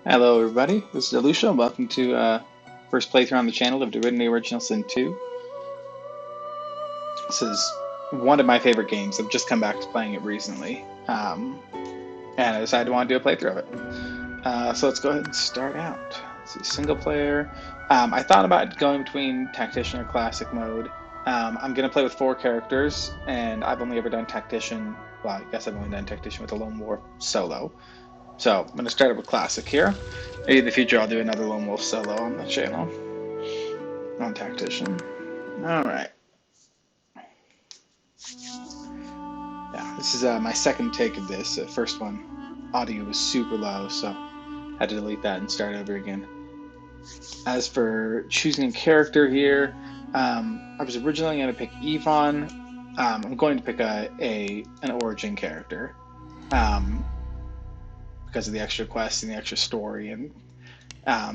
Hello, everybody. This is Alusha, and welcome to first playthrough on the channel of Divinity Original Sin 2. This is one of my favorite games. I've just come back to playing it recently, and I decided I want to do a playthrough of it. So let's go ahead and start out. Let's see, single player. I thought about going between Tactician or Classic mode. I'm going to play with 4 characters, and I've only ever done Tactician. Well, I guess I've only done Tactician with a Lone Wolf solo. So I'm going to start up with Classic here. Maybe in the future I'll do another Lone Wolf solo on the channel. On Tactician. Alright. Yeah, this is my second take of this. The first one, audio was super low, so I had to delete that and start over again. As for choosing a character here, I was originally going to pick Yvonne. I'm going to pick an origin character. Because of the extra quests and the extra story and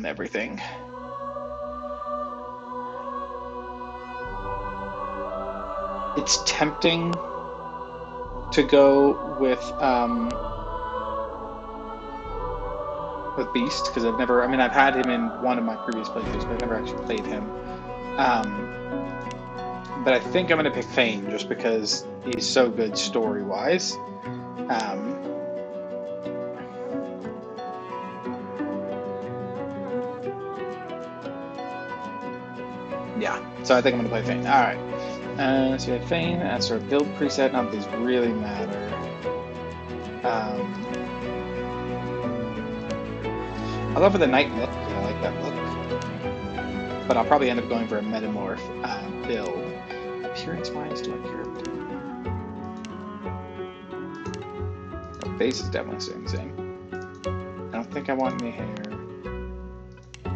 everything. It's tempting to go with Beast because I've had him in one of my previous playthroughs, but I've never actually played him. But I think I'm going to pick Fane just because he's so good story-wise. Yeah, so I think I'm going to play Fane. Alright. So we have Fane. As for a build preset, none of these really matter. I'll go for the Night look, because I like that look. But I'll probably end up going for a Metamorph build. Appearance-wise, do I care? The face is definitely staying the same. I don't think I want any hair.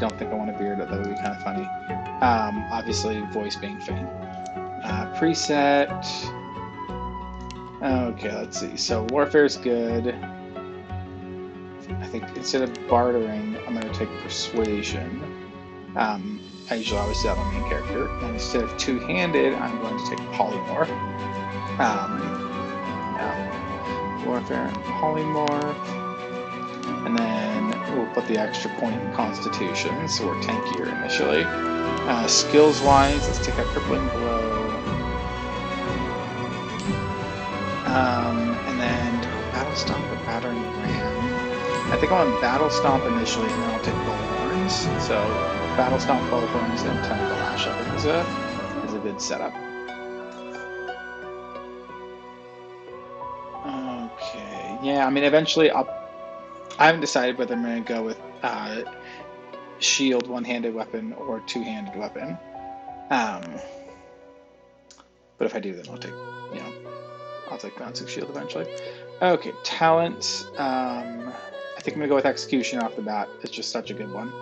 Don't think I want a beard, that would be kind of funny. Obviously, voice being Fane. Preset. Okay, let's see. So Warfare's good. I think instead of bartering, I'm going to take Persuasion. I usually always do that on main character. And instead of two-handed, I'm going to take Polymorph. Warfare and Polymorph. And then we'll put the extra point in Constitution, so we're tankier initially. Skills-wise, let's take a Crippling Blow. And then Battle Stomp or Battering Ram. I think I want Battle Stomp initially, and then I'll take Bullhorns. So Battle Stomp, Bullhorns, and Tentacle Lash I think is a good setup. Okay, yeah, I mean eventually I haven't decided whether I'm going to go with shield one-handed weapon or two-handed weapon. But if I do, then I'll take, I'll take Gonsu Shield eventually. Okay, talents. I think I'm going to go with Executioner off the bat. It's just such a good one.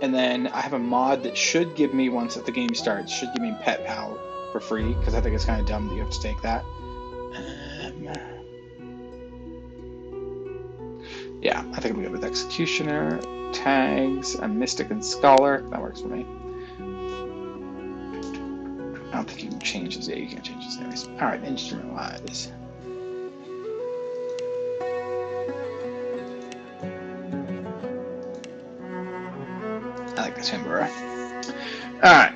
And then I have a mod that should give me, once the game starts, should give me Pet Pal for free, because I think it's kind of dumb that you have to take that. Yeah, I think I'm good with Executioner, Tags, and Mystic and Scholar. That works for me. I don't think you can change this. Yeah, you can change this anyways. Alright, instrument-wise. I like this Himbara. Alright,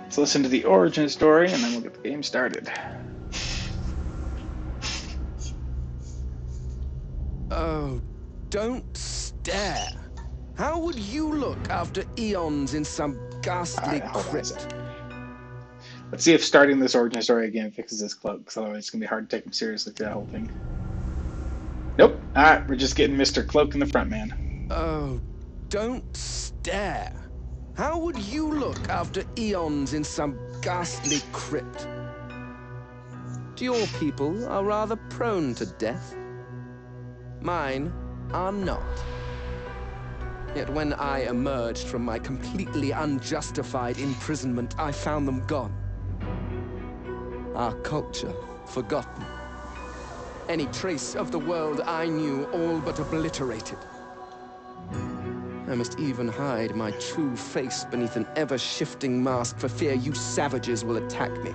let's listen to the origin story, and then we'll get the game started. Oh, don't stare. How would you look after eons in some ghastly crypt? Let's see if starting this origin story again fixes this cloak, because otherwise it's going to be hard to take him seriously through that whole thing. Nope. Alright, we're just getting Mr. Cloak in the front, man. Oh, don't stare. How would you look after eons in some ghastly crypt? Your people are rather prone to death. Mine are not. Yet when I emerged from my completely unjustified imprisonment, I found them gone. Our culture forgotten. Any trace of the world I knew all but obliterated. I must even hide my true face beneath an ever-shifting mask for fear you savages will attack me.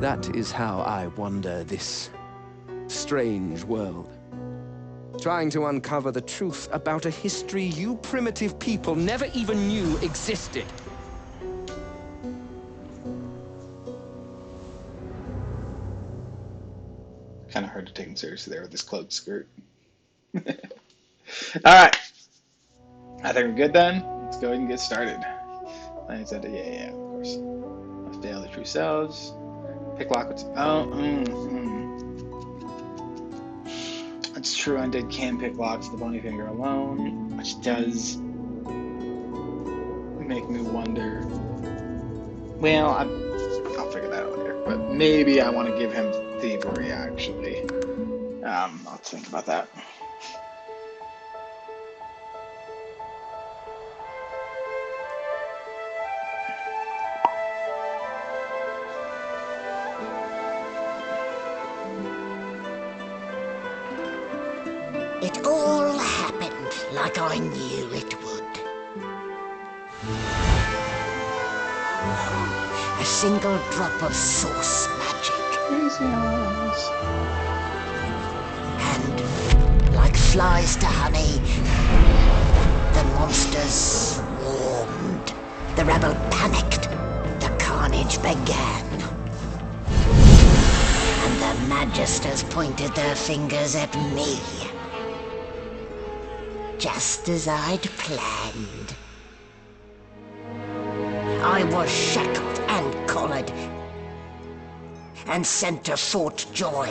That is how I wander this strange world. trying to uncover the truth about a history you primitive people never even knew existed. Kind of hard to take him seriously there with this Cloak-skirt. Alright, I think we're good then. Let's go ahead and get started. I said, yeah, of course. Let's fail the true selves. Pick lock with. It's true, undead can pick locks with the bony finger alone, which does make me wonder. Well, I'll figure that out later. But maybe I want to give him thievery, actually. I'll think about that. It all happened like I knew it would. A single drop of source magic. And, like flies to honey, the monsters swarmed. The rebel panicked. The carnage began. And the magisters pointed their fingers at me. Just as I'd planned. I was shackled and collared, and sent to Fort Joy.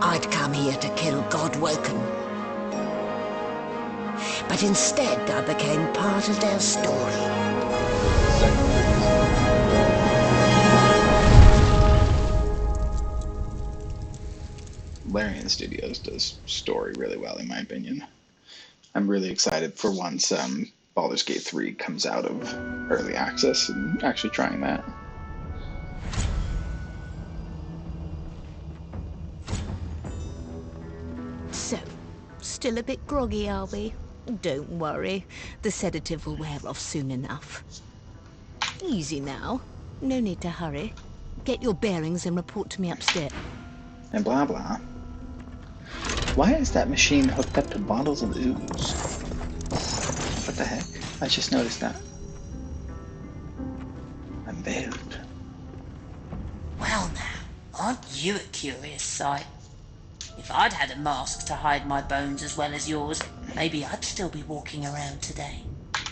I'd come here to kill Godwoken, but instead I became part of their story. Larian Studios does story really well, in my opinion. I'm really excited for once Baldur's Gate 3 comes out of early access and actually trying that. So, still a bit groggy, are we? Don't worry, the sedative will wear off soon enough. Easy now, no need to hurry. Get your bearings and report to me upstairs. And blah blah. Why is that machine hooked up to bottles of ooze? What the heck? I just noticed that. I'm veiled. Well now, aren't you a curious sight? If I'd had a mask to hide my bones as well as yours, maybe I'd still be walking around today.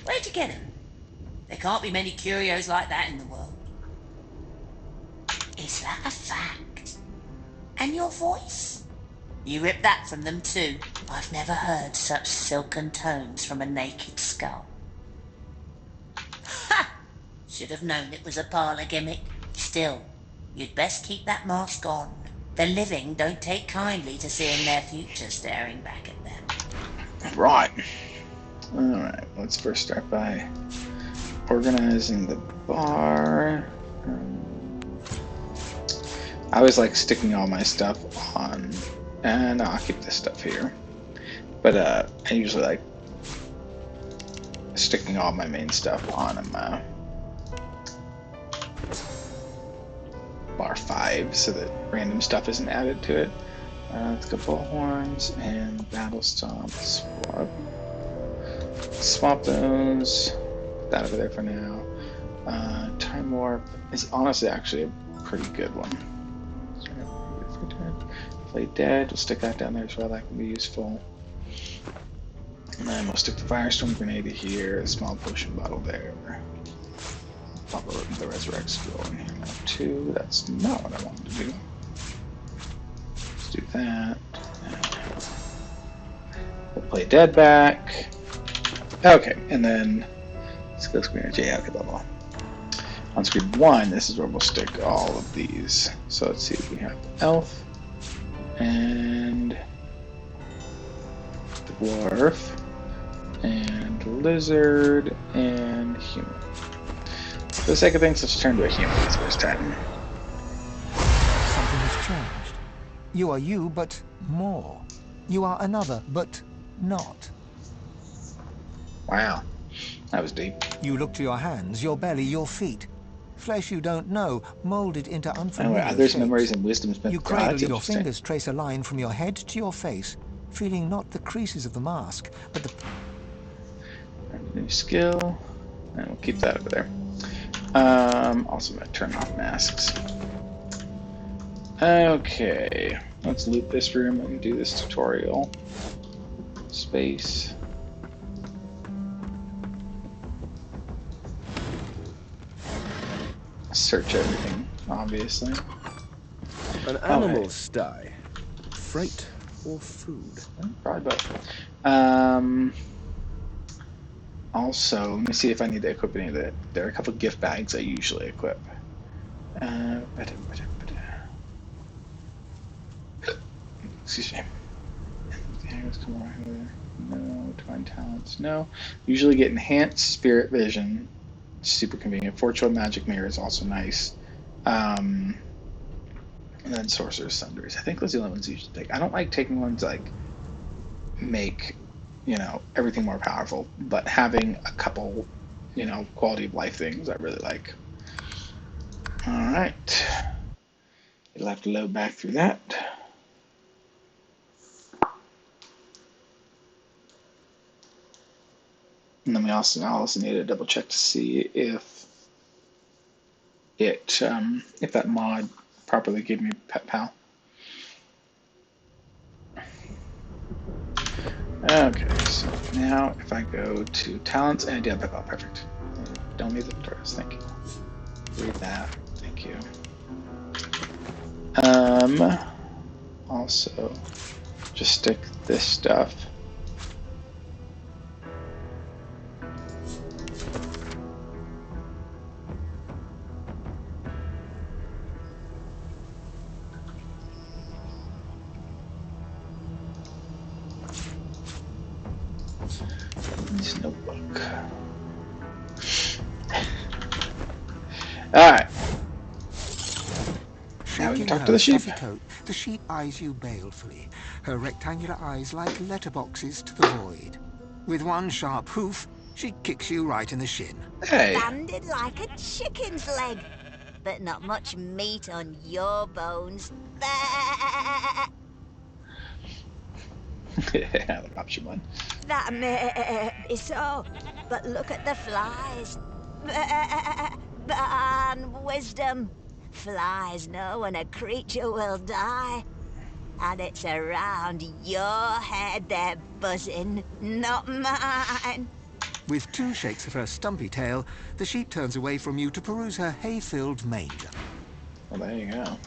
Where'd you get 'em? There can't be many curios like that in the world. Is that a fact? And your voice? You ripped that from them too. I've never heard such silken tones from a naked skull. Ha! Should have known it was a parlour gimmick. Still, you'd best keep that mask on. The living don't take kindly to seeing their future staring back at them. Right. Alright, let's first start by organizing the bar. I always like sticking all my stuff on, and I'll keep this stuff here. But I usually like sticking all my main stuff on bar 5 so that random stuff isn't added to it. Let's go bullhorns and battle stomp. Swap those. Put that over there for now. Time warp is honestly actually a pretty good one. Play dead. We'll stick that down there as well. That can be useful. And then we'll stick the firestorm grenade here. A small potion bottle there. Pop the resurrect scroll in here now too. That's not what I wanted to do. Let's do that. We'll play dead back. Okay, and then let's go screen yeah, okay, blah blah. On screen 1, this is where we'll stick all of these. So let's see if we have elf and dwarf and lizard and human. For the sake of things, let's turn to a human this first time. Something has changed. You are you, but more. You are another, but not. Wow. That was deep. You look to your hands, your belly, your feet. Flesh you don't know, molded into Anyway, unfamiliar others' shapes. memories and wisdom Smith. You Oh, cradle that's your interesting. fingers, trace a line from your head to your face, feeling not the creases of the mask, but the... New skill. And we'll keep that over there. Also going to turn off masks. Okay. Let's loot this room and do this tutorial. Space. Search everything, obviously. An animal sty. Freight or food? Probably both. Also, let me see if I need to equip any of that. There are a couple gift bags I usually equip. Excuse me. No. Divine talents, no. Usually get enhanced spirit vision. Super convenient. Fortune magic mirror is also nice. And then sorcerer's sundries. I think those are the only ones you should take. I don't like taking ones like make, everything more powerful, but having a couple, quality of life things I really like. All right. You'll have to load back through that. And then I also need to double check to see if that mod properly gave me Pet Pal. Okay, so now if I go to talents, and I do have Pet Pal, perfect. Don't need the tutorials, thank you. Read that, thank you. Also, just stick this stuff. This notebook. Alright. Now we can talk to the sheep. Coat, the sheep eyes you balefully, her rectangular eyes like letterboxes to the void. With one sharp hoof, she kicks you right in the shin. Hey. Banded like a chicken's leg, but not much meat on your bones. Yeah, the option one. That may be so, but look at the flies. Ban wisdom. Flies know when a creature will die. And it's around your head they're buzzing, not mine. With two shakes of her stumpy tail, the sheep turns away from you to peruse her hay-filled manger. Well, there you go.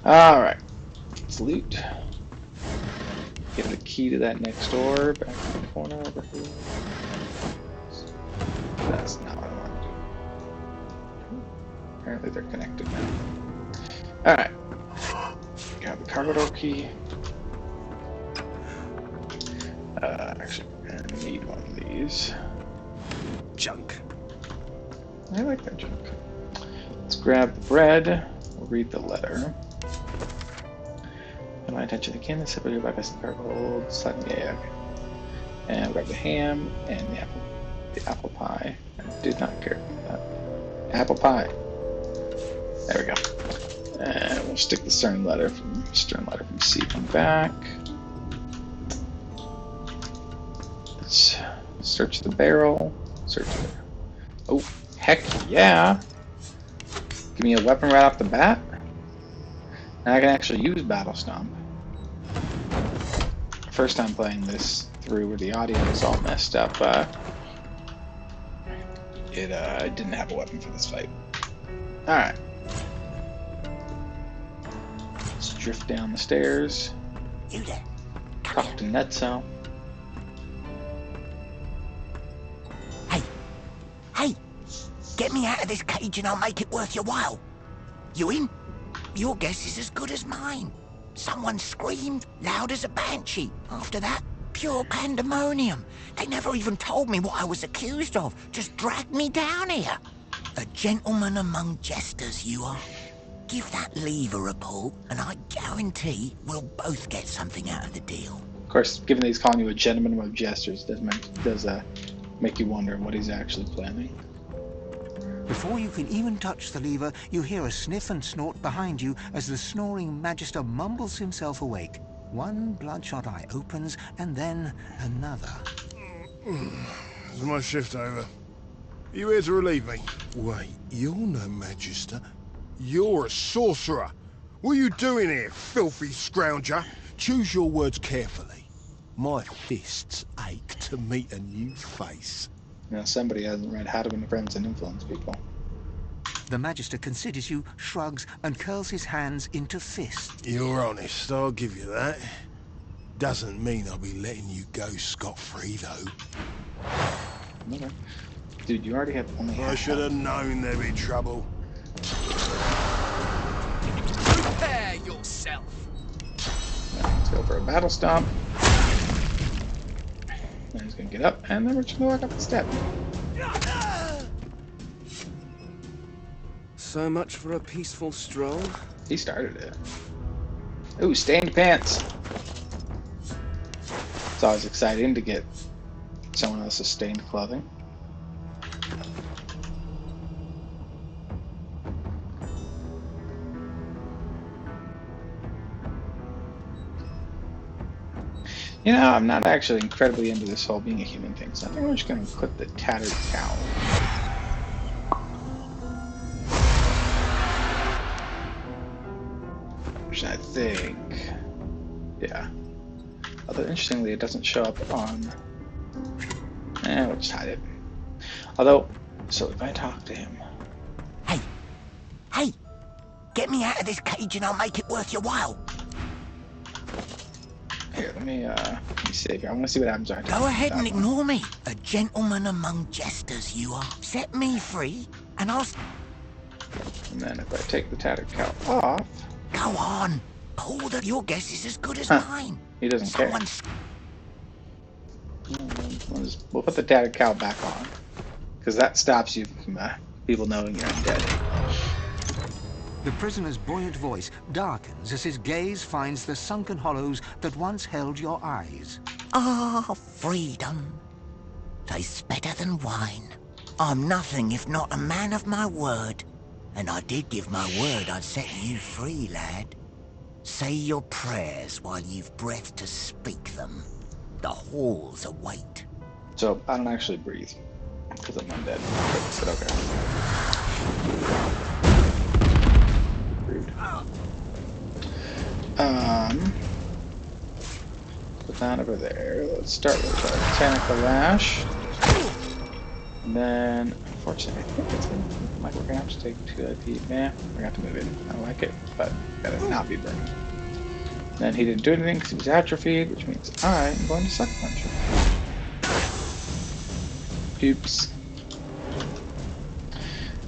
Alright. Let's loot. Get the key to that next door, back in the corner over here. That's not what I want to do. Apparently they're connected now. Alright. Got the cargo door key. Actually, we're gonna need one of these. Junk. I like that junk. Let's grab the bread. We'll read the letter. My attention to Candace, separately by best cargo hold, yeah, okay. And grab the ham and the apple pie. I did not care about that. Apple pie. There we go. And we'll stick the stern letter from Stephen back. Let's search the barrel. Search the barrel. Oh, heck yeah! Give me a weapon right off the bat. Now I can actually use Battle Stomp. First time playing this through where the audio was all messed up, it didn't have a weapon for this fight. Alright. Let's drift down the stairs. You there? Talk to Netzo. Hey! Get me out of this cage and I'll make it worth your while. You in? Your guess is as good as mine. Someone screamed loud as a banshee. After that, pure pandemonium. They never even told me what I was accused of. Just dragged me down here. A gentleman among jesters, you are. Give that lever a pull, and I guarantee we'll both get something out of the deal. Of course, given that he's calling you a gentleman of gestures, does make you wonder what he's actually planning. Before you can even touch the lever, you hear a sniff and snort behind you as the snoring Magister mumbles himself awake. One bloodshot eye opens, and then another. Is my shift over? Are you here to relieve me? Wait, you're no Magister. You're a sorcerer. What are you doing here, filthy scrounger? Choose your words carefully. My fists ache to meet a new face. You know, somebody hasn't read How to Win Friends and Influence People. The Magister considers you, shrugs, and curls his hands into fists. You're honest, I'll give you that. Doesn't mean I'll be letting you go scot-free, though. Okay. Dude, you already have only half. I should have known there'd be trouble. Prepare yourself. Let's go for a battle stomp. Then he's gonna get up, and then we're just gonna walk up the step. So much for a peaceful stroll. He started it. Ooh, stained pants. It's always exciting to get someone else's stained clothing. You know, I'm not actually incredibly into this whole being a human thing, so I think I'm just going to clip the tattered cowl. Which I think... yeah. Although, interestingly, it doesn't show up on... we'll just hide it. Although, so if I talk to him... Hey! Hey! Get me out of this cage and I'll make it worth your while. Here, let me see here. I want to see what happens when I talk Go to ahead that and one. ignore me. A gentleman among jesters you are. Set me free and I'll... And then if I take the tattered cowl off... Go on. Pull the... Your guess is as good as Huh. mine. He doesn't care. Someone's... We'll put the tattered cowl back on, because that stops you from people knowing you're undead. The prisoner's buoyant voice darkens as his gaze finds the sunken hollows that once held your eyes. Ah, freedom. Tastes better than wine. I'm nothing if not a man of my word. And I did give my word I'd set you free, lad. Say your prayers while you've breath to speak them. The halls await. So I don't actually breathe, because I'm undead. But okay. Rude. Put that over there. Let's start with our Tentacle Lash. And then, unfortunately, I think it's gonna, like, we're gonna have to take 2 IP. Nah, we're gonna have to move it. I like it, but gotta not be burned. Then he didn't do anything because he was atrophied, which means I'm going to Sucker Punch. Oops.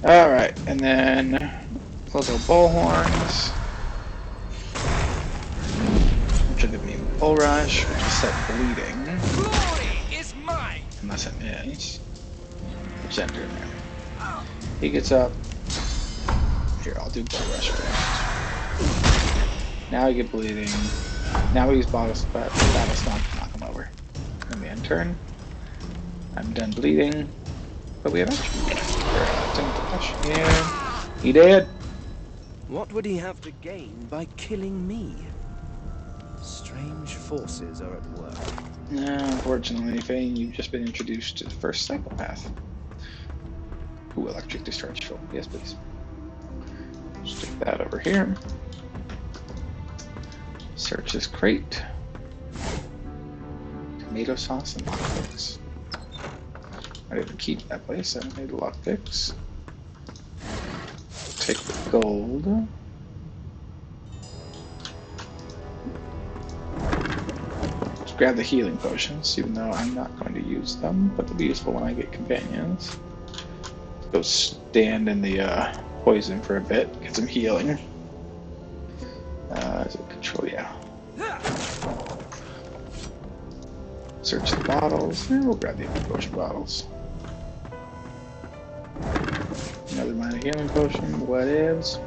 Alright, and then close our Bullhorns. Which will give me Bull Rush, which is set bleeding. Glory is mine. Unless it is. Which enter in there. He gets up. Here, I'll do Bull Rush first. Now I get bleeding. Now we use Battle Stomp to knock him over. Let me end turn. I'm done bleeding. But we have action. Yeah. He dead. What would he have to gain by killing me? Strange forces are at work. No, unfortunately, Fane, you've just been introduced to the first psychopath. Ooh, electric discharge field. Yes, please. Stick that over here. Search this crate. Tomato sauce and lockpicks. I didn't keep that place, I don't need lockpicks. Take the gold. Just grab the healing potions, even though I'm not going to use them, but they'll be useful when I get companions. Go stand in the poison for a bit, get some healing. Is it control? Yeah. Search the bottles. We'll grab the potion bottles. Another minor healing potion. Whatevs.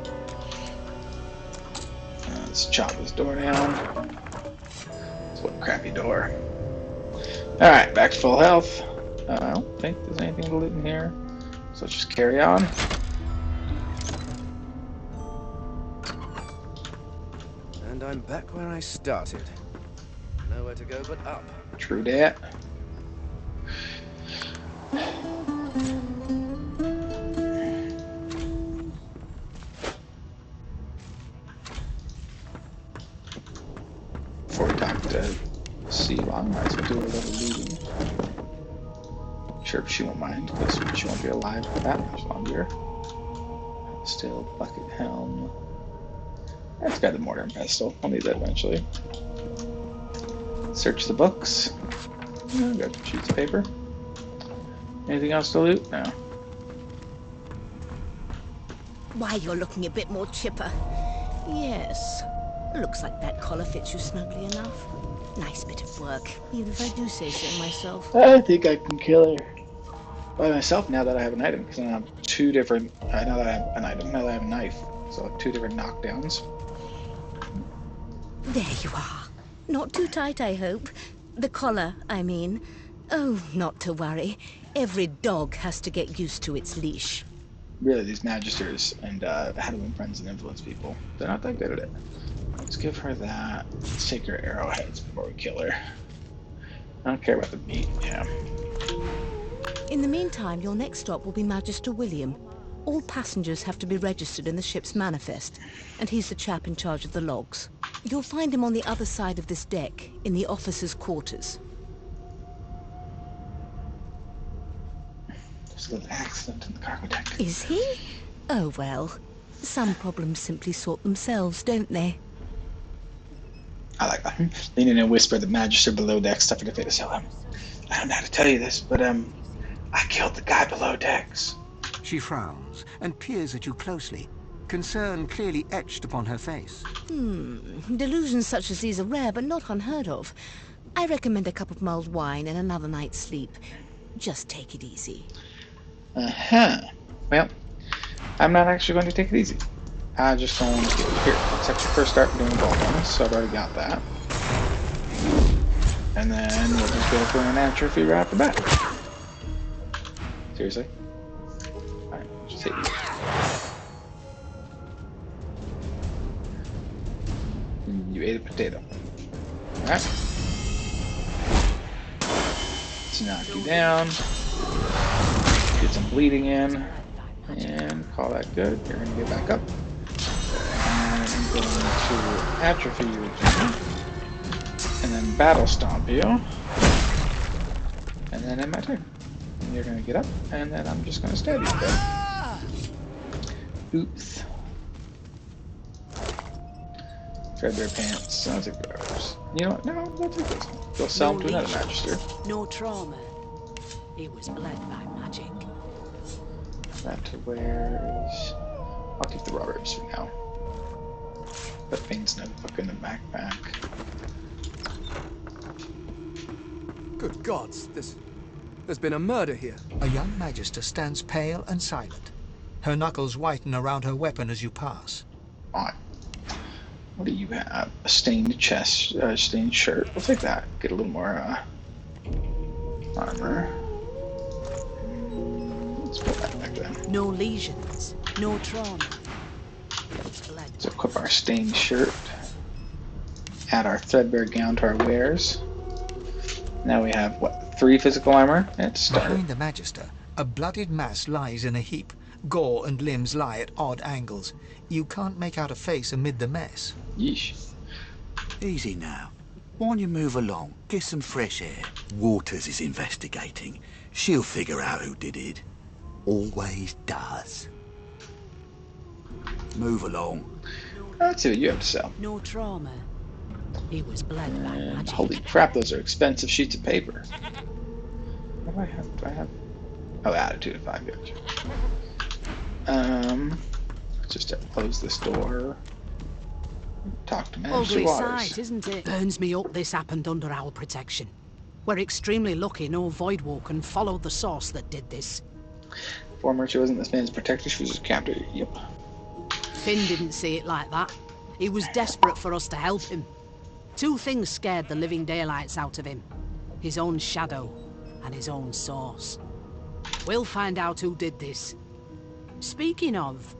Let's chop this door down. It's one crappy door. Alright, back to full health. I don't think there's anything to loot in here. So let's just carry on. And I'm back where I started. Nowhere to go but up. True dat. Before we talk to Siwa, I might as well do a little looting. Sure, she won't mind, because she won't be alive for that much longer. Still, bucket helm. That's got the mortar and pestle. I'll need that eventually. Search the books. Oh, got some sheets of paper. Anything else to loot? No. Why, you're looking a bit more chipper. Yes. Looks like that collar fits you snugly enough. Nice bit of work, even if I do say so myself. I think I can kill her by myself now that I have an item, because I have two different. Now that I have an item, now that I have a knife, so I have two different knockdowns. There you are. Not too tight, I hope. The collar, I mean. Oh, not to worry. Every dog has to get used to its leash. Really, these magisters and how to win friends and influence people, they're not that good at it. Let's give her that. Let's take her arrowheads before we kill her. I don't care about the meat, yeah. In the meantime, your next stop will be Magister William. All passengers have to be registered in the ship's manifest, and he's the chap in charge of the logs. You'll find him on the other side of this deck, in the officers' quarters. There's a little accident in the cargo deck. Is he? Oh well. Some problems simply sort themselves, don't they? I like that. Lean in and whisper the magister below deck stuff in the face. I don't know how to tell you this, but I killed the guy below decks. She frowns and peers at you closely, concern clearly etched upon her face. Delusions such as these are rare, but not unheard of. I recommend a cup of mulled wine and another night's sleep. Just take it easy. Well, I'm not actually going to take it easy. I just don't want to get here. Let's actually first start doing ball bonus, so I've already got that. And then we'll just go for an atrophy right off the bat. Seriously? Alright, just hit you. You ate a potato. Alright. Let's knock you down. Get some bleeding in. And call that good. You're going to get back up. And I'm going to atrophy you again. And then battle stomp you. And then end my turn. And you're going to get up. And then I'm just going to stab you again. Oops. Threadbare pants. Sounds like those. You know what? No, I'll take this one. Go sell them to another magister. No trauma. It was bled by magic. That to wears. I'll keep the raw ribs for now. But Fane's notebook in the backpack. Good gods, there's been a murder here. A young magister stands pale and silent. Her knuckles whiten around her weapon as you pass. On. What do you have? A stained chest, stained shirt. We'll take that. Get a little more armor. Let's put that back then. No lesions. No trauma. It's bled. Let's equip our stained shirt. Add our threadbare gown to our wares. Now we have, what, 3 physical armor? Let's start. Behind the magister, a bloodied mass lies in a heap. Gore and limbs lie at odd angles. You can't make out a face amid the mess. Yeesh. Easy now. Why don't you move along? Get some fresh air. Waters is investigating. She'll figure out who did it. Always does. Move along. Let's see what you have to sell. No trauma. He was bled by And magic. holy crap, those are expensive sheets of paper. What do I have? Do I have? Oh, attitude of 5. Gotcha. Let's just close this door. Talk to Magister Ugly Waters. sight, isn't it? Burns me up this happened under our protection. We're extremely lucky no Voidwalker followed the source that did this. Former, she wasn't this man's protector, she was his captor. Yep. Finn didn't see it like that. He was desperate for us to help him. 2 things scared the living daylights out of him. His own shadow and his own sauce. We'll find out who did this. Speaking of,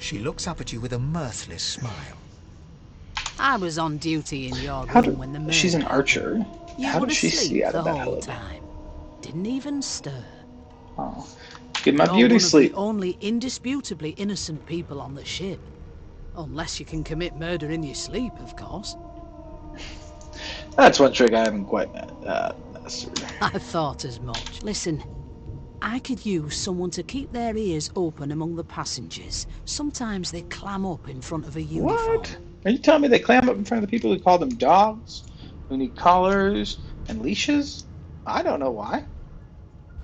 She looks up at you with a mirthless smile. I was on duty in your How room did, when the murder she's an happened. archer. You How were did she see asleep out the of that whole hood? time. Didn't even stir. Oh, get my You're beauty one sleep. of the only indisputably innocent people on the ship. Unless you can commit murder in your sleep, of course. That's one trick I haven't quite mastered. I thought as much. Listen, I could use someone to keep their ears open among the passengers. Sometimes they clam up in front of a uniform. What? Are you telling me they clam up in front of the people who call them dogs, who need collars and leashes? I don't know why.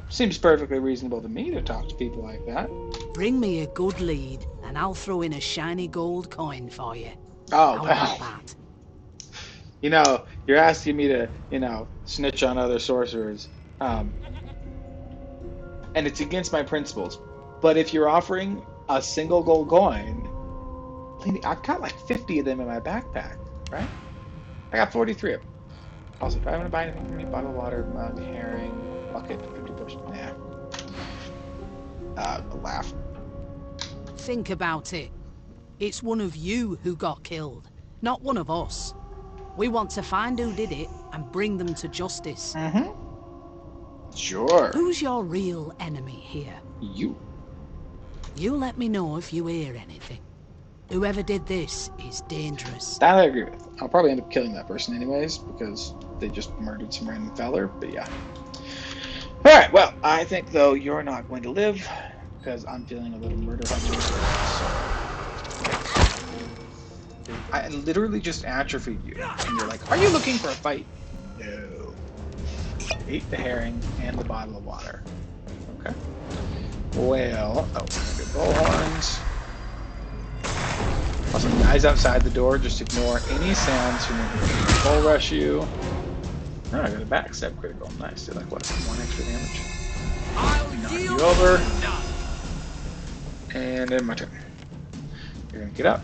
Seems perfectly reasonable to me to talk to people like that. Bring me a good lead, and I'll throw in a shiny gold coin for you. Oh, How well. about that? You know, you're asking me to, snitch on other sorcerers. And it's against my principles. But if you're offering a single gold coin, I've got like 50 of them in my backpack, right? I got 43 of them. Also, do I want to buy anything from me? Bottle of water, mug, herring, bucket, 50%. Nah. A laugh. Think about it. It's one of you who got killed, not one of us. We want to find who did it and bring them to justice. Mm-hmm. Sure. Who's your real enemy here? You. You let me know if you hear anything. Whoever did this is dangerous. That I agree with. I'll probably end up killing that person anyways, because they just murdered some random feller, but yeah. Alright, well, I think, though, you're not going to live, because I'm feeling a little murder hungry. So. I literally just atrophied you, and you're like, are you looking for a fight? No. Ate the herring and the bottle of water. Okay. Well, oh, good bullhorns. Also, guys outside the door, just ignore any sounds from the bull rush you. Oh, I got a backstab critical. Nice. Do like what? 1 extra damage. Knock you over. And then my turn. You're gonna get up.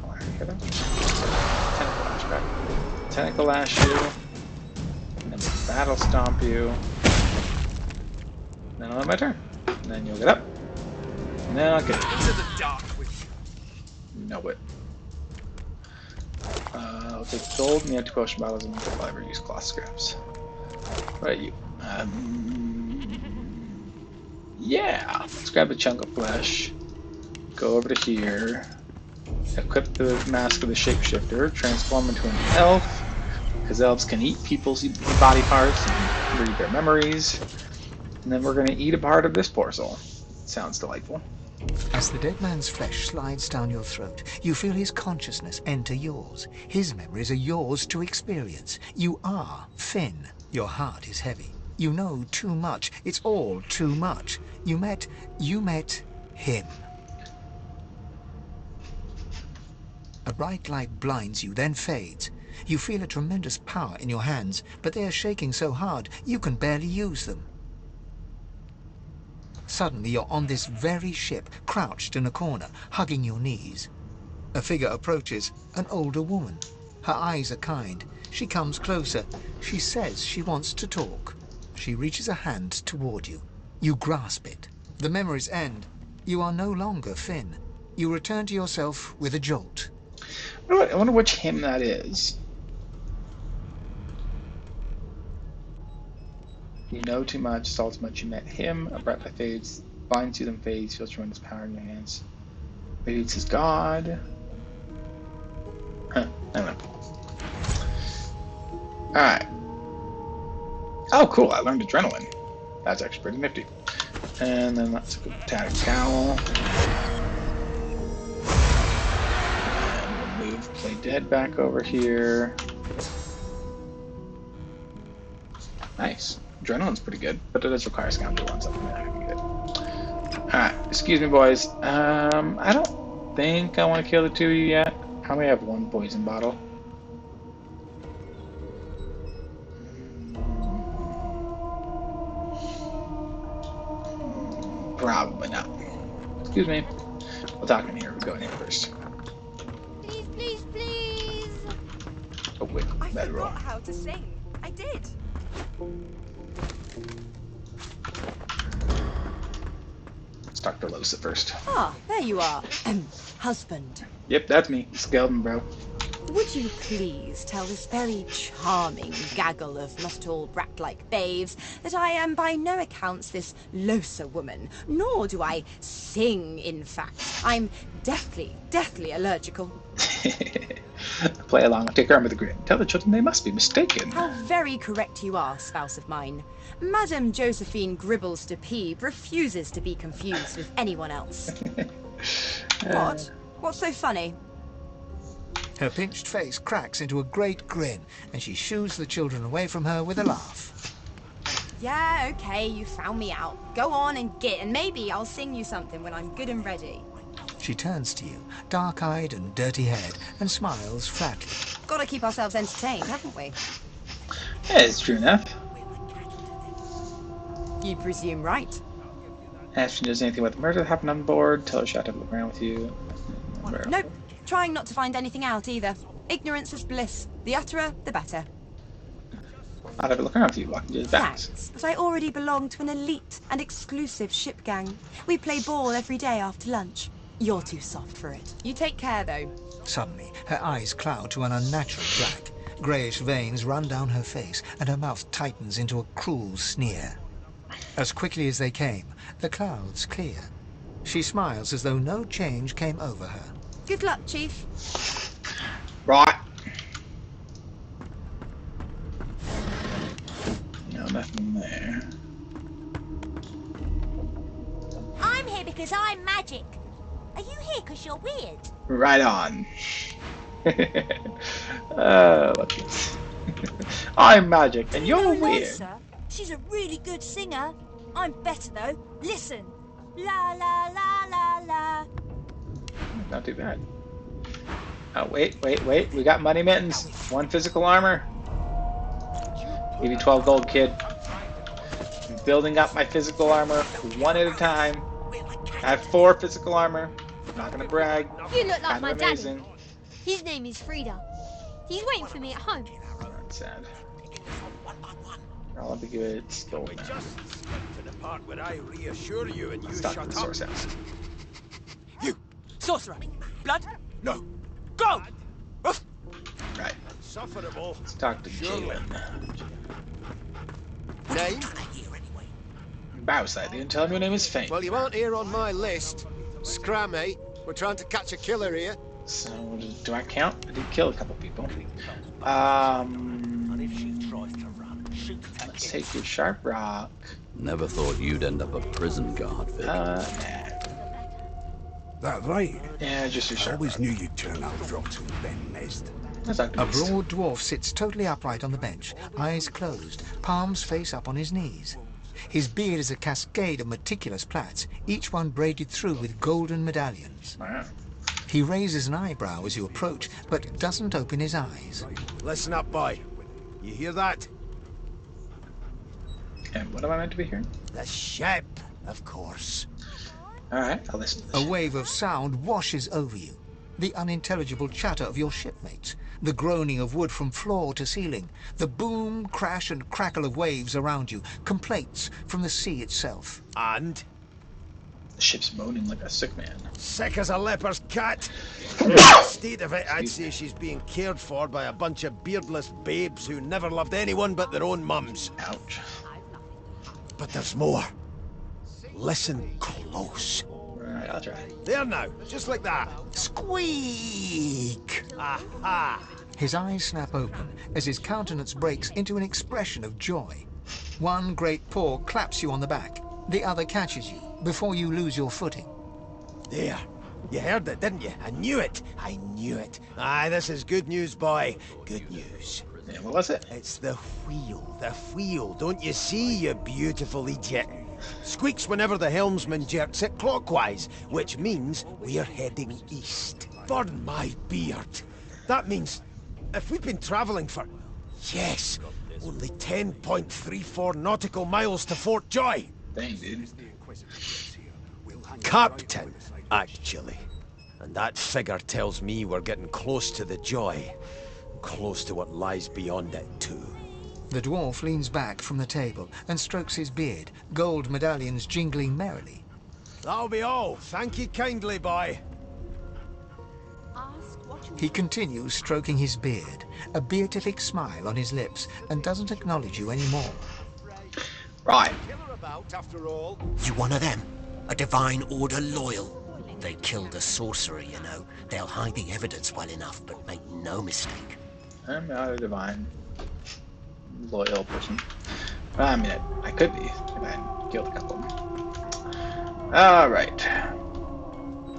Oh, I hit him. Tentacle lash back. Tentacle lash you. And then we'll battle stomp you. And then I'll have my turn. And then you'll get up. And then I'll get it. Into the dark with you. Know it. I'll take gold and the empty potion bottles and if I ever use cloth scraps. What about you? Yeah. Let's grab a chunk of flesh. Go over to here. Equip the mask of the shapeshifter. Transform into an elf. Because elves can eat people's body parts and read their memories. And then we're going to eat a part of this morsel. Sounds delightful. As the dead man's flesh slides down your throat, you feel his consciousness enter yours. His memories are yours to experience. You are Fane. Your heart is heavy. You know too much. It's all too much. You met him. A bright light blinds you, then fades. You feel a tremendous power in your hands, but they are shaking so hard you can barely use them. Suddenly you're on this very ship, crouched in a corner, hugging your knees. A figure approaches, an older woman. Her eyes are kind. She comes closer. She says she wants to talk. She reaches a hand toward you. You grasp it. The memories end. You are no longer Fane. You return to yourself with a jolt. I wonder which him that is. You know too much, saw too much, you met him. A bright light fades, binds you, then fades, feels tremendous power in your hands. Maybe it's his god. Huh, I don't know. Alright. Oh, cool, I learned adrenaline. That's actually pretty nifty. And then let's go tattered cowl. And we'll move Play Dead back over here. Nice. Adrenaline's pretty good, but it does require scoundrel ones. Something that I can get. Alright, excuse me, boys. I don't think I want to kill the two of you yet. I only have one poison bottle. Probably not. Excuse me. We'll talk in here. We'll go in here first. Please, please, please. Oh, wait. I Bad roll. forgot how to sing. I did. Let's talk to Los at first. Ah, there you are. Husband. Yep, that's me. Skeleton bro. Would you please tell this very charming gaggle of not-at-all brat-like babes that I am by no accounts this Losa woman, nor do I sing, in fact. I'm deathly allergical. Play along, take her arm with a grin. Tell the children they must be mistaken. How very correct you are, spouse of mine. Madame Josephine Gribbles de Peeb refuses to be confused with anyone else. What? What's so funny? Her pinched face cracks into a great grin, and she shoos the children away from her with a laugh. Yeah, okay, you found me out. Go on and git, and maybe I'll sing you something when I'm good and ready. She turns to you, dark-eyed and dirty-haired, and smiles flatly. Gotta keep ourselves entertained, haven't we? Yeah, it's true enough. You presume right. Ask if she knows anything about the murder that happened on board. Tell her she had to have a look around with you. Nope. Trying not to find anything out either. Ignorance is bliss. The utterer, the better. I'd have a look around with you, walking to the back. Thanks, but I already belong to an elite and exclusive ship gang. We play ball every day after lunch. You're too soft for it. You take care, though. Suddenly, her eyes cloud to an unnatural black. Greyish veins run down her face, and her mouth tightens into a cruel sneer. As quickly as they came, the clouds clear. She smiles as though no change came over her. Good luck, Chief. Right. No, nothing there. I'm here because I'm magic. Are you here because you're weird? Right on. Look at this. I'm magic, and you're weird. Losa, she's a really good singer. I'm better though. Listen. La la la la la. Not too bad. Oh, wait. We got money mittens. 1 physical armor. Give you 12 gold, kid. I'm building up my physical armor 1 at a time. I have 4 physical armor. I'm not gonna brag. You look like Kind my of amazing. daddy. His name is Frida. He's waiting for me at home. That's sad. I'll be good. It's gold now. To the part where I reassure you and you Let's talk to shut the up. source house. You! Sorcerer! Blood? No! Go! Right. Insufferable. Let's talk to Jalen. Name? Bowside, they didn't tell him your name is Fane. Well, you aren't here on my list. Scram, eh? We're trying to catch a killer here. So, do I count? I did kill a couple people. Let's take your sharp rock. Never thought you'd end up a prison guard, Vic. Nah. That right? Yeah, just your I sharp always rock. knew you'd turn out drops in Ben Nest. Let's talk to A Beast. broad dwarf sits totally upright on the bench, eyes closed, palms face up on his knees. His beard is a cascade of meticulous plaits, each one braided through with golden medallions. Wow. He raises an eyebrow as you approach, but doesn't open his eyes. Listen up, boy. You hear that? And what am I meant to be hearing? The ship, of course. Alright, I'll listen to A this. wave of sound washes over you. The unintelligible chatter of your shipmates, the groaning of wood from floor to ceiling, the boom, crash and crackle of waves around you, complaints from the sea itself. And? The ship's moaning like a sick man. Sick as a leper's cat. State of it, I'd say she's being cared for by a bunch of beardless babes who never loved anyone but their own mums. Ouch. But there's more. Listen close. Alright, I'll try. There now, just like that. Squeak! Aha! His eyes snap open as his countenance breaks into an expression of joy. One great paw claps you on the back. The other catches you before you lose your footing. There. You heard it, didn't you? I knew it. I knew it. Aye, this is good news, boy. Good news. Yeah, what was it? It's the wheel. The wheel. Don't you see, you beautiful idiot? Squeaks whenever the helmsman jerks it clockwise, which means we're heading east. Burn my beard. That means if we've been travelling for, yes, only 10.34 nautical miles to Fort Joy. Dang, dude. Captain, actually. And that figure tells me we're getting close to the Joy. Close to what lies beyond it, too. The dwarf leans back from the table and strokes his beard, gold medallions jingling merrily. That'll be all. Thank you kindly, boy. He continues stroking his beard, a beatific smile on his lips, and doesn't acknowledge you anymore. Right. You one of them? A Divine Order loyal? They killed a sorcerer, you know. They'll hide the evidence well enough, but make no mistake. I'm not a divine loyal person. I mean, I could be if I hadn't killed a couple of them. Alright.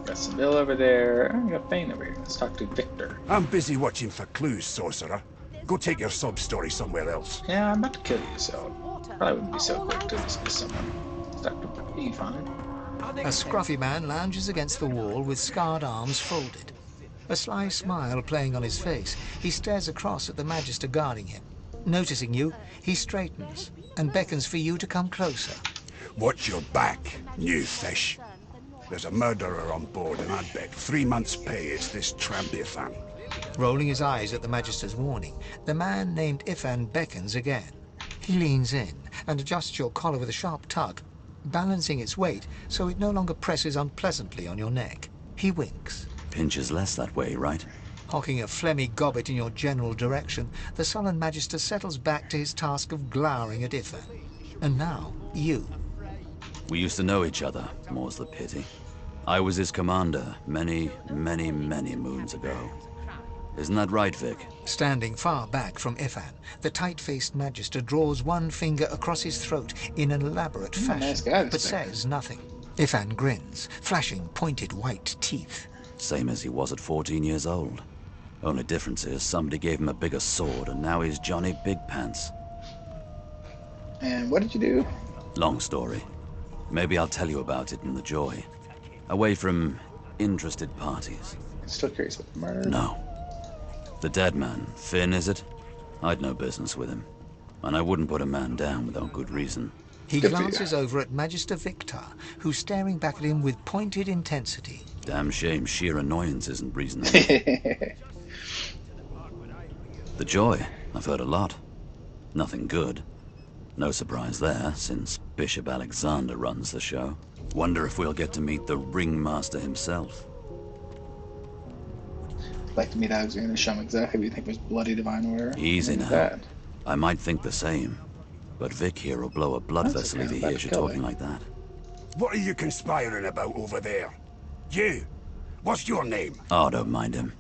Got some Bill over there. I got Fane over here. Let's talk to Victor. I'm busy watching for clues, sorcerer. Go take your sub-story somewhere else. Yeah, I'm about to kill you, so probably wouldn't be so quick to dismiss someone. Dr. Fane. A scruffy man lounges against the wall with scarred arms folded. A sly smile playing on his face, he stares across at the Magister guarding him. Noticing you, he straightens and beckons for you to come closer. Watch your back, new fish. There's a murderer on board, and I'd bet 3 months' pay it's this tramp Ifan. Rolling his eyes at the Magister's warning, the man named Ifan beckons again. He leans in and adjusts your collar with a sharp tug, balancing its weight so it no longer presses unpleasantly on your neck. He winks. Pinches less that way, right? Hocking a phlegmy gobbet in your general direction, the sullen Magister settles back to his task of glowering at Ifan. And now, you. We used to know each other, more's the pity. I was his commander many, many, many moons ago. Isn't that right, Vic? Standing far back from Ifan, the tight-faced Magister draws one finger across his throat in an elaborate fashion, nice guy, but says nothing. Ifan grins, flashing pointed white teeth. Same as he was at 14 years old. Only difference is somebody gave him a bigger sword, and now he's Johnny Big Pants. And what did you do? Long story. Maybe I'll tell you about it in the Joy. Away from interested parties. Still curious about the murder? No. The dead man, Finn, is it? I'd no business with him. And I wouldn't put a man down without good reason. He glances over at Magister Victor, who's staring back at him with pointed intensity. Damn shame sheer annoyance isn't reason. The Joy, I've heard a lot. Nothing good. No surprise there, since Bishop Alexander runs the show. Wonder if we'll get to meet the ringmaster himself. I'd like to meet Alexander, show him exactly what you think was bloody Divine Order. Easy now. Bad. I might think the same, but Vic here will blow a blood vessel if he hears you talking like that. What are you conspiring about over there? You! What's your name? Oh, don't mind him.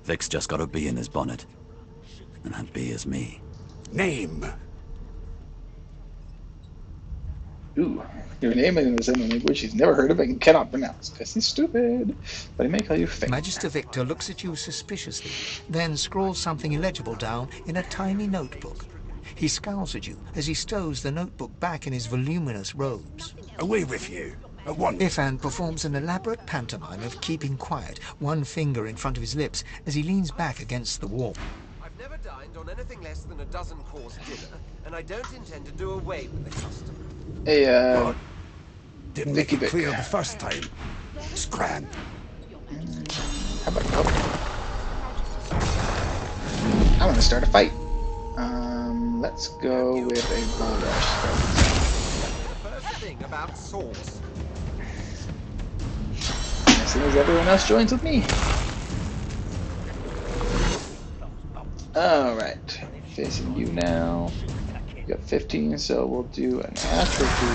Vic's just got a bee in his bonnet. And that bee is me. Name? Ooh, your name is in a language he's never heard of and cannot pronounce, because he's stupid. But he may call you Fane. Magister Victor looks at you suspiciously, then scrawls something illegible down in a tiny notebook. He scowls at you as he stows the notebook back in his voluminous robes. Away with you, at once. Ifan performs an elaborate pantomime of keeping quiet, one finger in front of his lips as he leans back against the wall. I've never dined on anything less than a dozen-course dinner, and I don't intend to do away with the custom. Hey, didn't make it clear the first time. Scram. How about help? I want to start a fight. Let's go with a bull rush. The first thing about sauce. As soon as everyone else joins with me. Alright. Facing you now. You got 15, so we'll do an atrophy.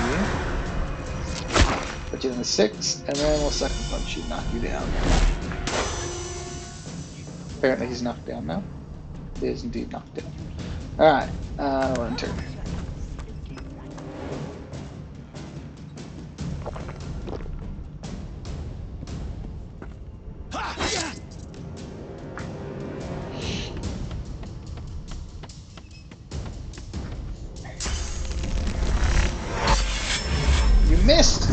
Put you in the 6, and then we'll second punch you, knock you down. Apparently he's knocked down now. He is indeed knocked down. Alright, one turn. You missed!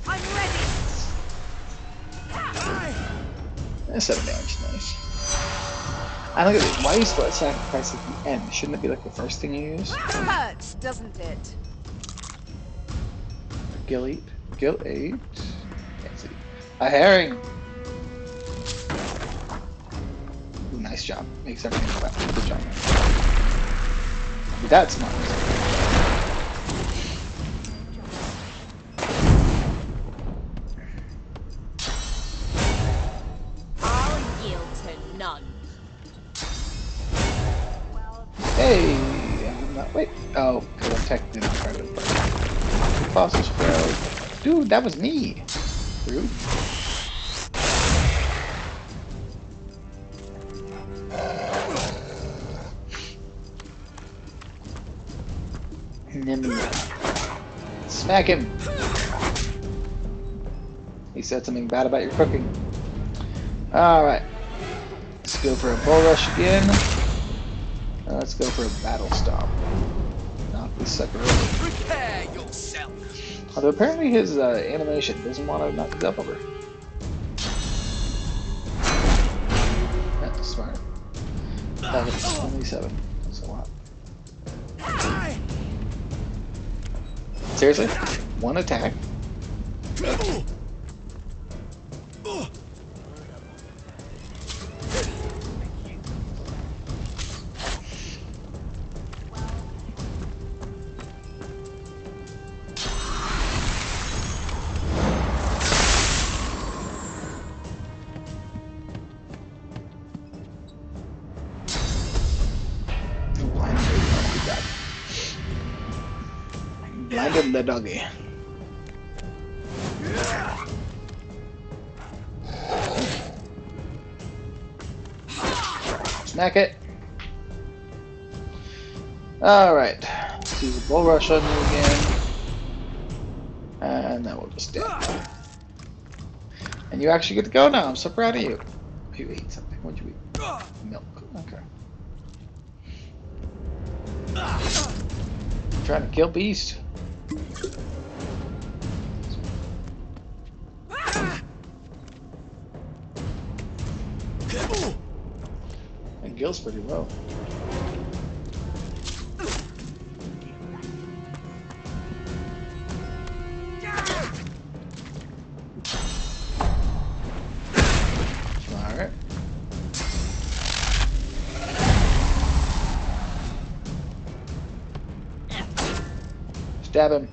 I'm ready. That's 7 damage, nice. I look at this. Why do you split sacrifice at the end? Shouldn't it be like the first thing you use? Hurts, doesn't it? Gill 8. Gill 8. Can't see. A herring! Ooh, nice. Nice job. Makes everything better. Good job, man. That's smart. I'll yield to none. Hey! I'm not, wait. Oh, because I'm technically not part of the party. Fossil Sparrow. Dude, that was me. Rude. Smack him! He said something bad about your cooking. Alright. Let's go for a bull rush again. Let's go for a battle stop. Knock this sucker over. Prepare yourself. Although apparently his animation doesn't want to knock himself over. That's smart. That was 27. That's a lot. Seriously? One attack? Blinded the doggy. Smack it. Alright. Let's use a bull rush on you again. And then we'll just dab. And you actually get to go now. I'm so proud of you. You ate something. What'd you eat? Milk. Okay. Trying to kill Beast. And Gil's pretty low. Alright. Stab him.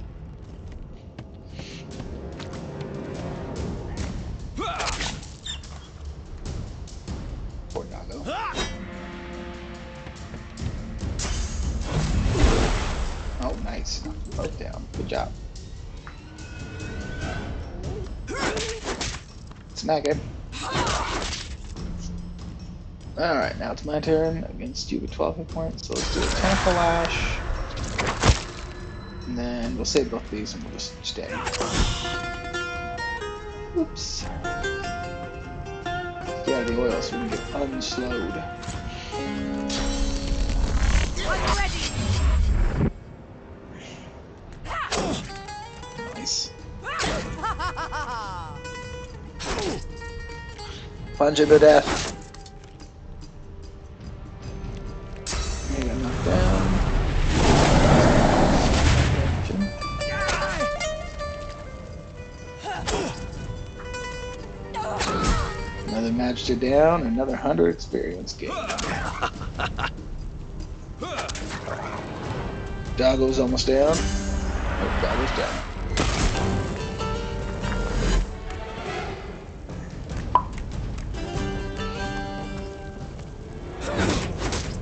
Poor doggo. Oh, nice. Both down. Good job. Smack him. Alright, now it's my turn against you with 12 hit points. So let's do a Tentacle Lash. And then we'll save both of these and we'll just stay. Oops. Yeah, the oil so we can get unslowed. I'm ready. Nice. Punch him to death. He got knocked down. Another Magister down, another 100 experience gain. Doggo's almost down. Oh, Doggo's down.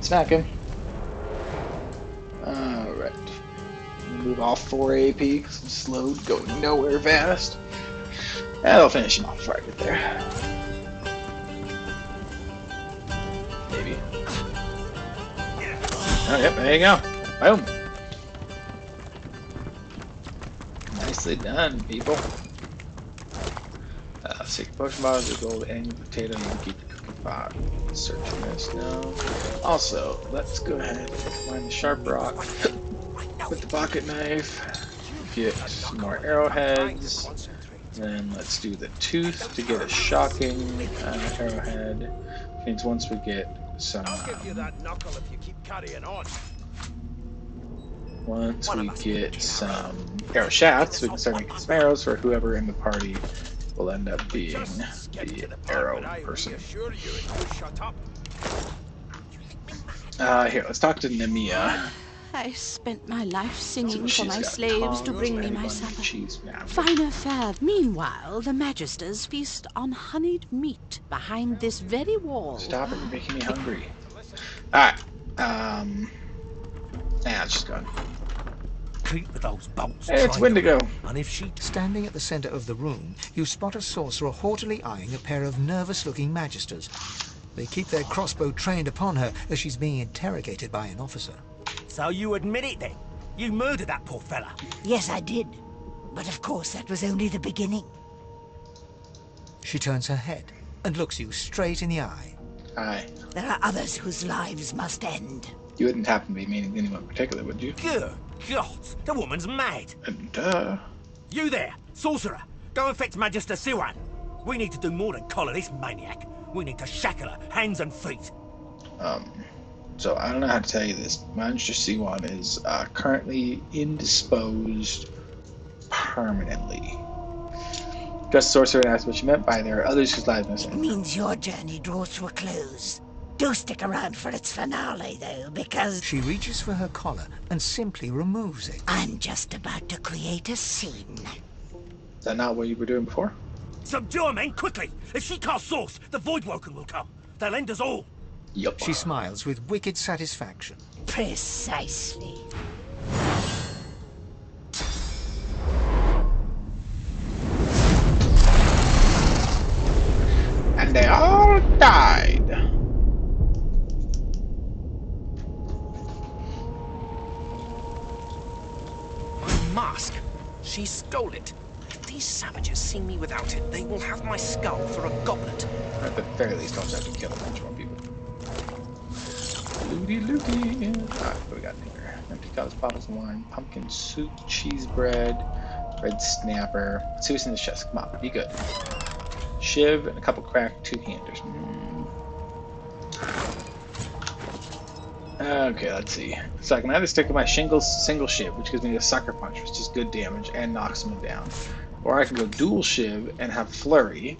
Smack him. Alright. Move off 4 AP because I'm slowed, going nowhere fast. And I'll finish him off before I get there. Maybe. Oh, yep, there you go. Boom. Nicely done, people. Secret potion bottles, the gold and potato, you can keep the cooking pot. Searching this now. Also, let's go ahead and find the sharp rock with the pocket knife. Get some more arrowheads. Then let's do the tooth to get a shocking arrowhead. Means once we get some. Once we get some arrow shafts, we can start making some arrows for whoever in the party will end up being the arrow person. Here, let's talk to Nemia. I spent my life See singing what for she's my got. slaves to Tongs, bring me patty my bun, supper. cheese. Yeah, I'm good. Finer fare. Meanwhile, the Magisters feast on honeyed meat behind this very wall. Stop it, you're making me hungry. Alright. Yeah, let's just go. Creep with those bolts. Hey, it's Wendigo. And if she... Standing at the center of the room, you spot a sorcerer haughtily eyeing a pair of nervous-looking magisters. They keep their crossbow trained upon her as she's being interrogated by an officer. So you admit it then? You murdered that poor fella? Yes, I did. But of course, that was only the beginning. She turns her head and looks you straight in the eye. Aye. There are others whose lives must end. You wouldn't happen to be meaning anyone in particular, would you? Good God, the woman's mad. Duh. You there, sorcerer. Go and fetch Magister Siwan. We need to do more than collar this maniac. We need to shackle her, hands and feet. So I don't know how to tell you this. Magister Siwan is currently indisposed permanently. Just sorcerer asked what you meant by there are others whose lives must It end. means your journey draws to a close. Do stick around for its finale, though, because... She reaches for her collar and simply removes it. I'm just about to create a scene. Is that not what you were doing before? Subdue her, men, quickly! If she casts Source, the Voidwoken will come. They'll end us all. Yup. She smiles with wicked satisfaction. Precisely. And they all died. My mask. She stole it. If these savages see me without it, they will have my skull for a goblet. At the very least, I'll have to kill a bunch more people. Looty looty. Alright, what do we got in here? Empty cups, bottles of wine, pumpkin soup, cheese bread, red snapper. Let's see what's in this chest. Come on, be good. Shiv and a couple cracked two-handers. Okay, let's see. So I can either stick with my single shiv, which gives me a sucker punch, which is good damage and knocks someone down, or I can go dual shiv and have flurry.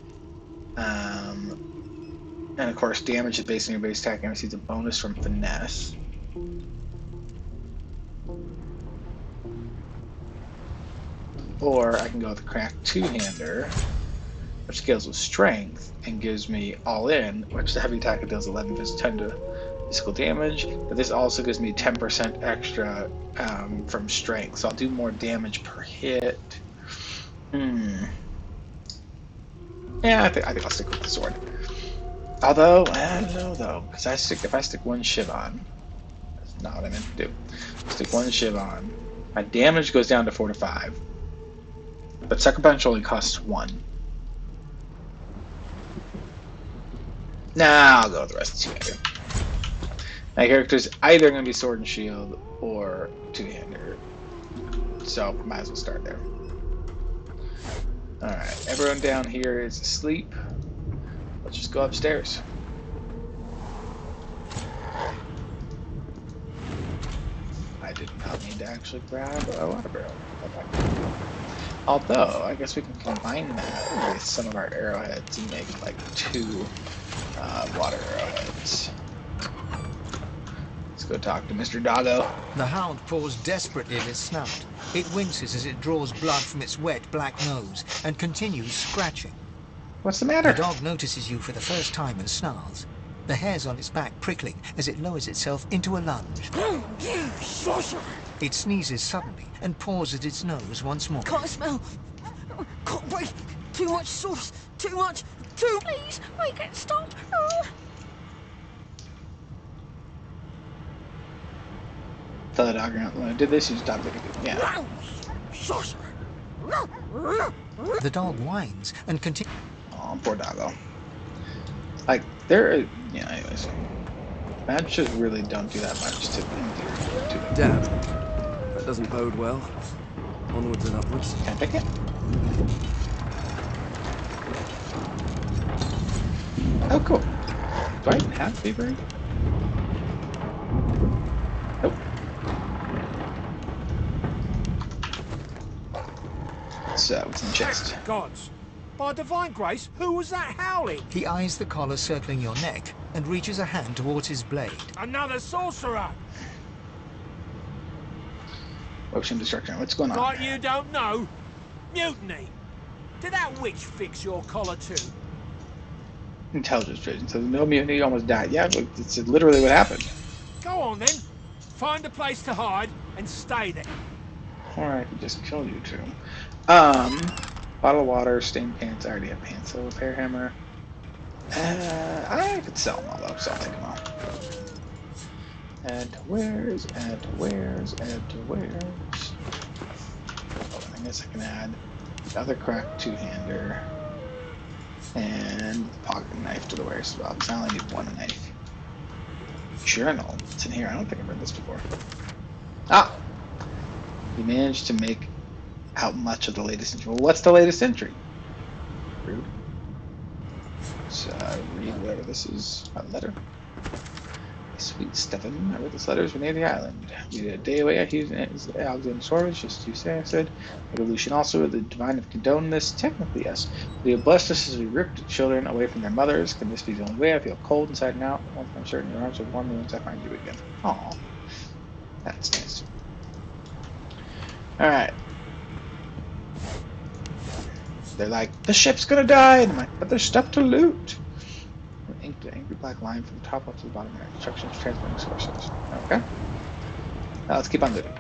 And of course, damage is based on your base attack and receives a bonus from finesse. Or I can go with a cracked two-hander, which scales with strength and gives me all in, which the heavy attack deals 11 10 to physical damage. But this also gives me 10% extra from strength, so I'll do more damage per hit. Yeah, I think I'll stick with the sword. Although I don't know though, because if I stick one shiv on, that's not what I meant to do. Stick one shiv on, my damage goes down to 4 to 5, but sucker punch only costs 1. Nah, I'll go with the rest of two-hander. My character's either going to be sword and shield or two-hander, so might as well start there. Alright, everyone down here is asleep. Let's just go upstairs. I did not need to actually grab a water barrel. Okay. Although, I guess we can combine that with some of our arrowheads and make like 2 water arrowheads. Let's go talk to Mr. Doggo. The hound paws desperately at its snout. It winces as it draws blood from its wet black nose and continues scratching. What's the matter? The dog notices you for the first time and snarls, the hairs on its back prickling as it lowers itself into a lunge. It sneezes suddenly and paws at its nose once more. Can't smell. Can't breathe. Too much sauce. Too much. Please, make it stop. Tell the dog when I did this, you stopped it. Yeah. The dog whines and continues. Oh, poor doggo. Like, there, yeah, anyways. Matches really don't do that much to them. Damn. That doesn't bode well. Onwards and upwards. Can I pick it? Oh, cool. Do I even have Fever? Nope. So, what's in the chest? Gods, By divine grace, who was that howling? He eyes the collar circling your neck and reaches a hand towards his blade. Another sorcerer! Motion destruction. What's going on? Like you don't know? Mutiny! Did that witch fix your collar too? Intelligence vision. So no mutiny, almost died. Yeah, but it's literally what happened. Go on then. Find a place to hide and stay there. Or I could just kill you two. Bottle of water, stained pants. I already have pants. So repair hammer. I could sell them all though, so I'll take them all. Add to wares, add to wares, add to wares. Oh, I guess I can add the other cracked two-hander and the pocket knife to the wares as well, because I only need one knife. Journal. It's in here. I don't think I've read this before. Ah! We managed to make out much of the latest entry. Well, what's the latest entry? Rude. So read whatever this is. A letter. Sweet Stefan. I read this letter from near the island. We did a day away at Alexander's Storage, just to say I said. Revolution also, the divine have condoned this. Technically, yes. They have blessed us as we ripped children away from their mothers. Can this be the only way? I feel cold inside and out. One thing I'm certain, your arms will warm me once I find you again. Aw. That's nice. Alright. They're like, the ship's gonna die! And I'm like, but there's stuff to loot! Inked an angry black line from the top up to the bottom there. Instructions transferring sources. Okay. Now let's keep on looting.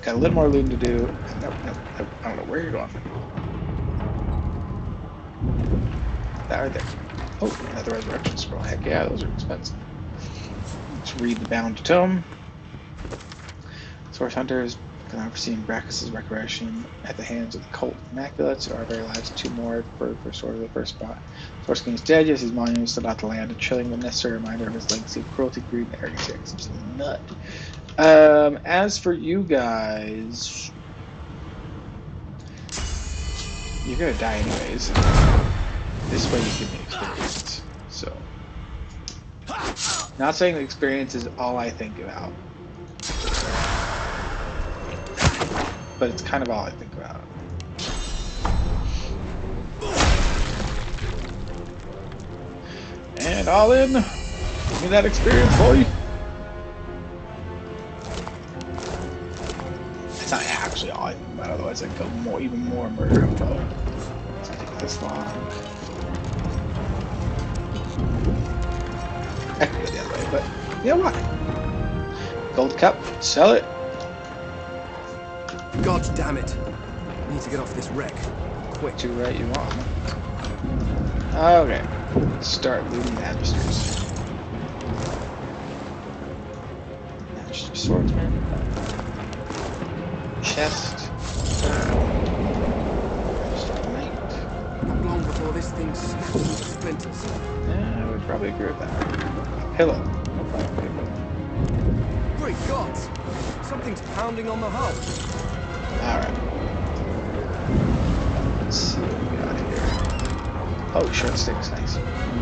Got a little more looting to do. Nope. I don't know where you're going. That right there. Oh, another resurrection scroll. Heck yeah, those are expensive. Let's read the bound tome. Source hunters can overseen Brachus' resurrection at the hands of the cult Immaculates, or our very lives. Two more for sort of the first spot. Source King is dead, yes, his monument is still out to land, a chilling but necessary reminder of his legacy of cruelty, greed, and arrogance. He's a nut. As for you guys, you're gonna die anyways. This way you give me experience. So, not saying that experience is all I think about, but it's kind of all I think about. And all in. Give me that experience, boy. It's not actually all I think about, otherwise I'd go even more murder info. It's gonna take this long. I could go the other way, but you know what? Gold cup, sell it. God damn it. I need to get off this wreck. Quick. Too right you want. Okay. Let's start looting magisters. Magister swordsman. Chest. Magister knight. Not long before this thing snaps into splinters. Yeah, I would probably agree with that. Pillow. No problem. Great gods! Something's pounding on the hull. Alright. Let's see what we got here. Oh, short sticks, nice.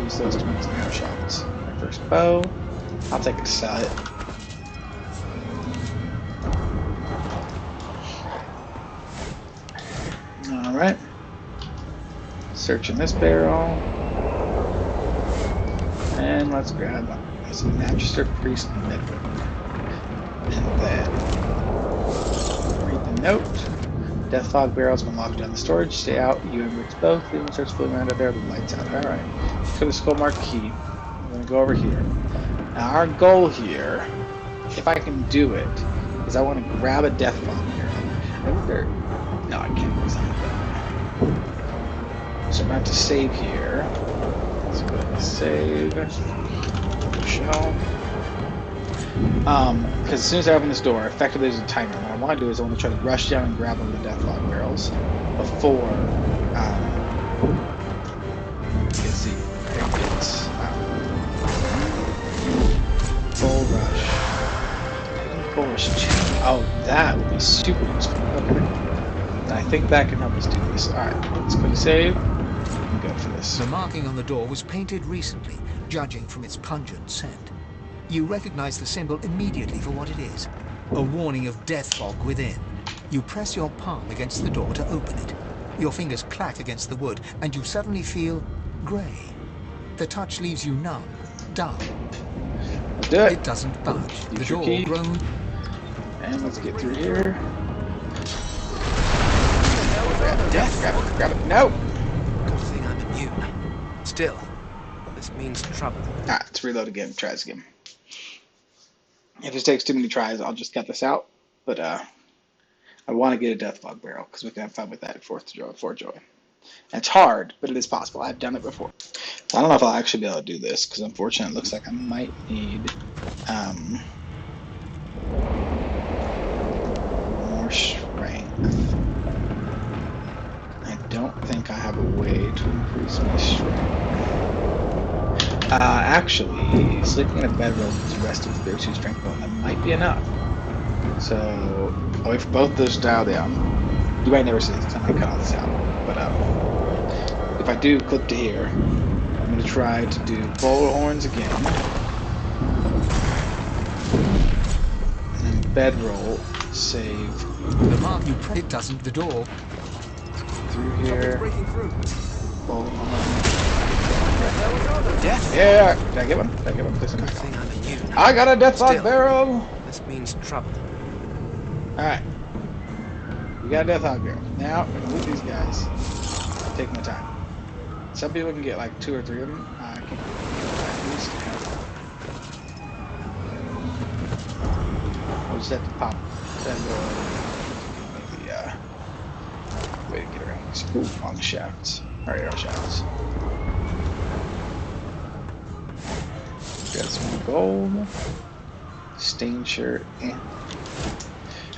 Use those to make some arrow shots. My first bow. I'll take it to sell it. Alright. Searching this barrel. And let's grab some Magister Priest Midwood. And then read the note. Death fog barrels when locked down the storage. Stay out. You and Rick's both. The one starts fooling around out there with the lights out. Alright. For the skull marquee. I'm gonna go over here. Now our goal here, if I can do it, is I want to grab a death fog barrel. I wonder. No, I can't. It's not that. So I'm gonna have to save here. Let's go ahead and save. Shell. Because as soon as I open this door, effectively there's a timer. What I want to do is I want to try to rush down and grab one of the death log barrels before let's see, it's full rush. Full rush 2. Oh, that would be super useful. Okay. And I think that can help us do this. Alright, let's quick save and go for this. The marking on the door was painted recently, judging from its pungent scent. You recognize the symbol immediately for what it is. A warning of death fog within. You press your palm against the door to open it. Your fingers clack against the wood, and you suddenly feel grey. The touch leaves you numb, dumb. Let's do it. It doesn't budge. Use The your door key. groans. And let's get through here. Grab it. No! Good thing I'm immune. Still, this means trouble. Alright, let's reload again. Try this again. If this takes too many tries, I'll just cut this out. But I want to get a death log barrel because we can have fun with that for joy. And it's hard, but it is possible. I've done it before. So I don't know if I'll actually be able to do this because unfortunately it looks like I might need more strength. I don't think I have a way to increase my strength. Actually, sleeping in a bedroll with rest of the 32 strength bone, that might be enough. So I'll wait for both those to dial down. You might never see this because I might cut all this out. But if I do clip to here, I'm going to try to do bowl horns again. And bedroll, save. The mark you press, it doesn't. The door. Through here. Bowl horn. Death? Yeah. Did I get one? This one. I got a death log barrel. This means trouble. Alright. We got a death log barrel. Now, I'm gonna loot these guys. Take my time. Some people can get like 2 or 3 of them. I can get at least half. We'll just have to pop that way to get around these. Ooh, long shafts. Or arrow shafts. Got some gold. Stained shirt.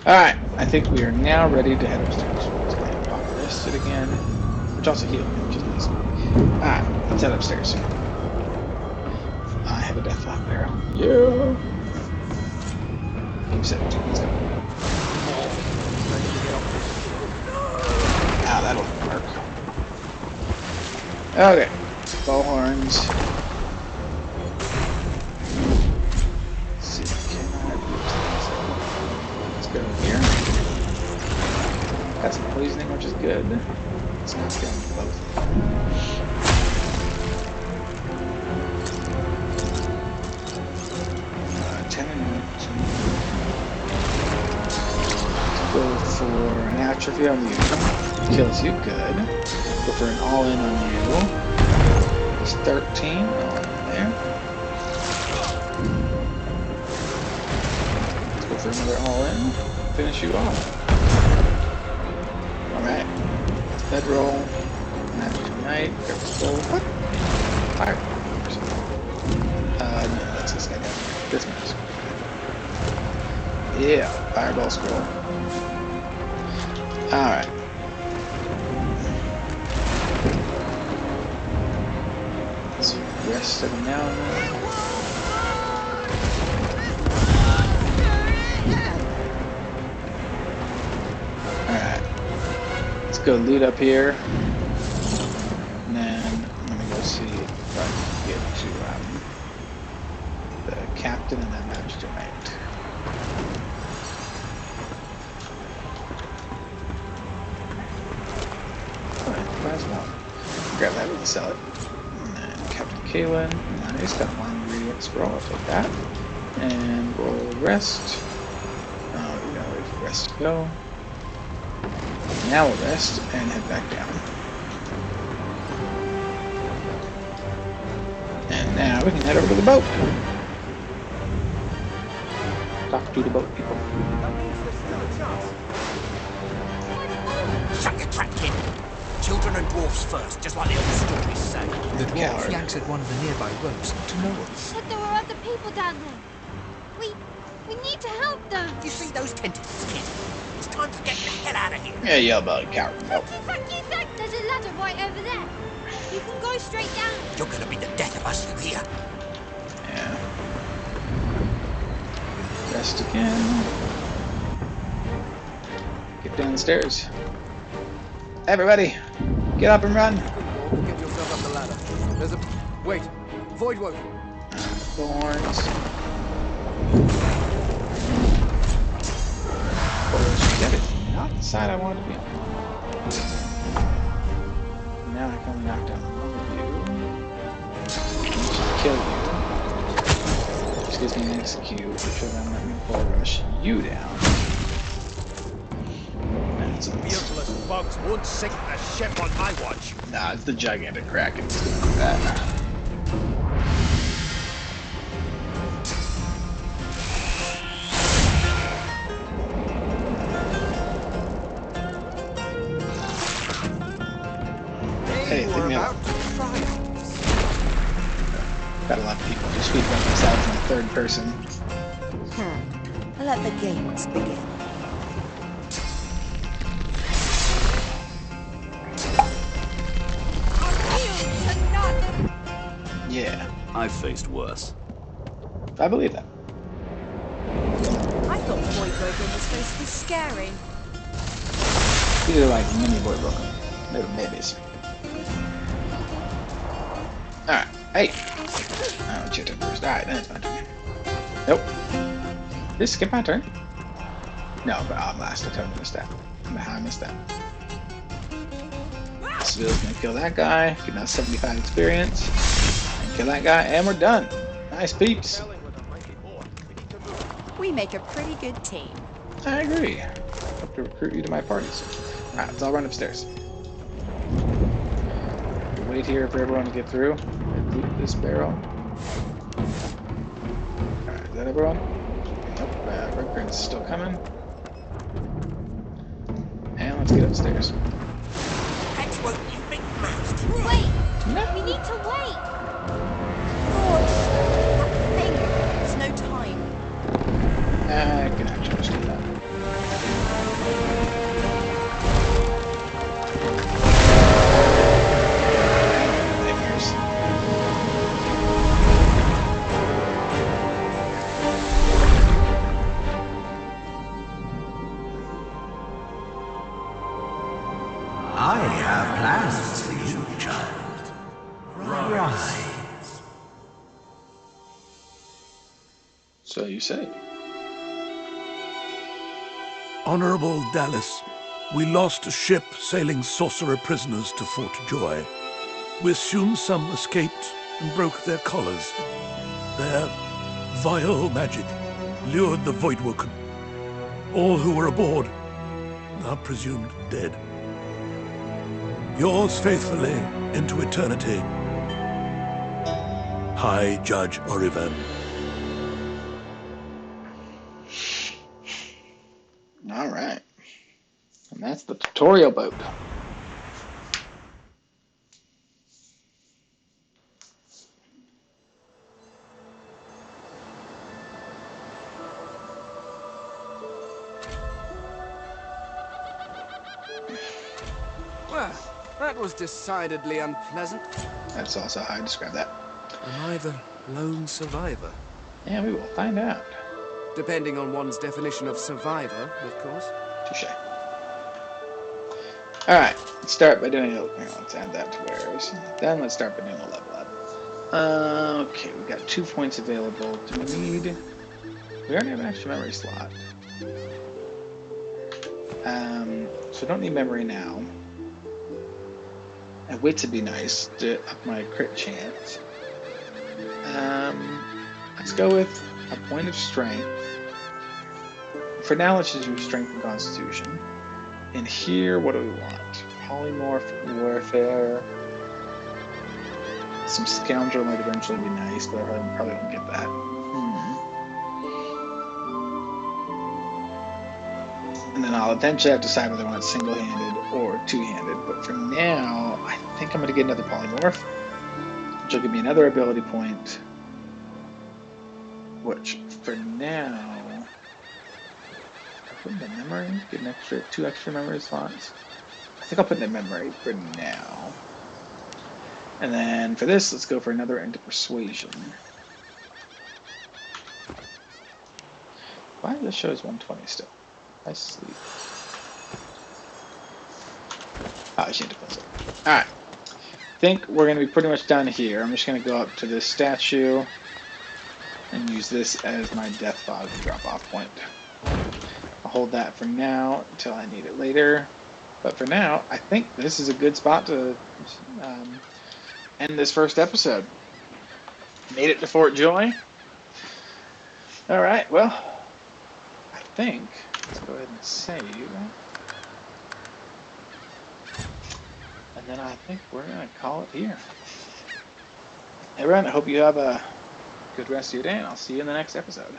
Alright, I think we are now ready to head upstairs. Let's go ahead and pop rested again. Which also healed me, which is nice. Alright, let's head upstairs. I have a death log barrel. Yeah! Game set. Let's go. Ah, that'll work. Okay. Bow horns. Let's see, can I boost this? Let's go here. Got some poisoning, which is good. Let's knock down both. 10 and 2. Let's go for an atrophy on you. Kills you, good. Go for an all-in on you. It's 13 on there. Let's go for another all-in. Finish you off. Alright. Bedroll. Magic Knight. Grab this gold. What? Fire. No, that's this guy down here. This mask. Yeah, Fireball Scroll. Alright. Let's rest every now and then. Alright. Let's go loot up here. And then I'm gonna go see if I can get to the captain and then Magic Knight. Grab that, we can sell it. And then Captain Kaelin. Nice, got one ingredient scroll, I'll take that. And we'll rest. Oh, you know, wait for rest to go. Now we'll rest and head back down. And now we can head over to the boat. Talk to the boat people. Shut your trap, kid. Children and dwarfs first, just like the old stories say. The dwarf yanks at one of the nearby ropes to no one. Said there were other people down there. We need to help them. You see those tentacles, kid? It's time to get the hell out of here. Yeah, yell about it, coward. No. There's a ladder right over there. You can go straight down. You're gonna be the death of us, you hear? Yeah. Rest again. Get down the stairs. Everybody, get up and run. Get yourself up the ladder. There's a... Wait. Void woke. Thorns. Oh, that is not the side I wanted to be on. now I can only knock down one of you. Kill you. Which gives me an execute, which will then let me bull rush you down. That's a beardless bugs won't sink the ship on my watch. Nah, it's the gigantic kraken. It's gonna do that. Hey, leave me alone. Got a lot of people just speak about themselves in the third person. Let the games begin. Yeah. I've faced worse. I believe that. I thought boy broken was supposed to be scary. These are like mini boy broken. Little babies. Alright. Hey! Oh, it's your turn first. Alright, then it's my turn. Nope. Just skip my turn. No, but I'm last. I totally missed that. I missed that. Seville's gonna kill that guy. Get now 75 experience. And kill that guy, and we're done. Nice peeps. We make a pretty good team. I agree. Hope to recruit you to my party soon. Alright, let's all run upstairs. Wait here for everyone to get through. Loot this barrel. Alright, is that everyone? Nope, Red Prince is still coming. And let's get upstairs. Patchwork, you big mouse. Wait! No. We need to wait! God, that thing. There's no time. I can actually understand that. I have plans for you, child. Rise. So you say. Honorable Dallas, we lost a ship sailing sorcerer prisoners to Fort Joy. We assume some escaped and broke their collars. Their vile magic lured the Voidwoken. All who were aboard are presumed dead. Yours faithfully into eternity, High Judge Orivan. Alright. And that's the tutorial boat. Well, that was decidedly unpleasant. That's also how I describe that. Am I the lone survivor? And we will find out. Depending on one's definition of survivor, of course. Touche. Alright, let's start by doing a... let's add that to wares. Then let's start by doing a level up. Okay, we've got 2 points available. Do we need... We already have an extra memory slot. So I don't need memory now. And wits would be nice to up my crit chance. Let's go with a point of strength. For now, let's just do strength and constitution. And here, what do we want? Polymorph, warfare. Some scoundrel might eventually be nice, but I probably won't get that. And then I'll eventually have to decide whether I want single-handed or two-handed. But for now, I think I'm going to get another polymorph, which will give me another ability point. Which, for now, I'll put in the memory, get an extra 2 extra memory slots. I think I'll put in the memory for now. And then for this, let's go for another into persuasion. Why this shows 120 still? I sleep. Oh, I changed it. Alright. I think we're going to be pretty much done here. I'm just going to go up to this statue and use this as my death fog drop-off point. I'll hold that for now until I need it later. But for now, I think this is a good spot to end this first episode. Made it to Fort Joy. All right, well, I think let's go ahead and save. And then I think we're going to call it here. Everyone, I hope you have a good rest of your day, and I'll see you in the next episode.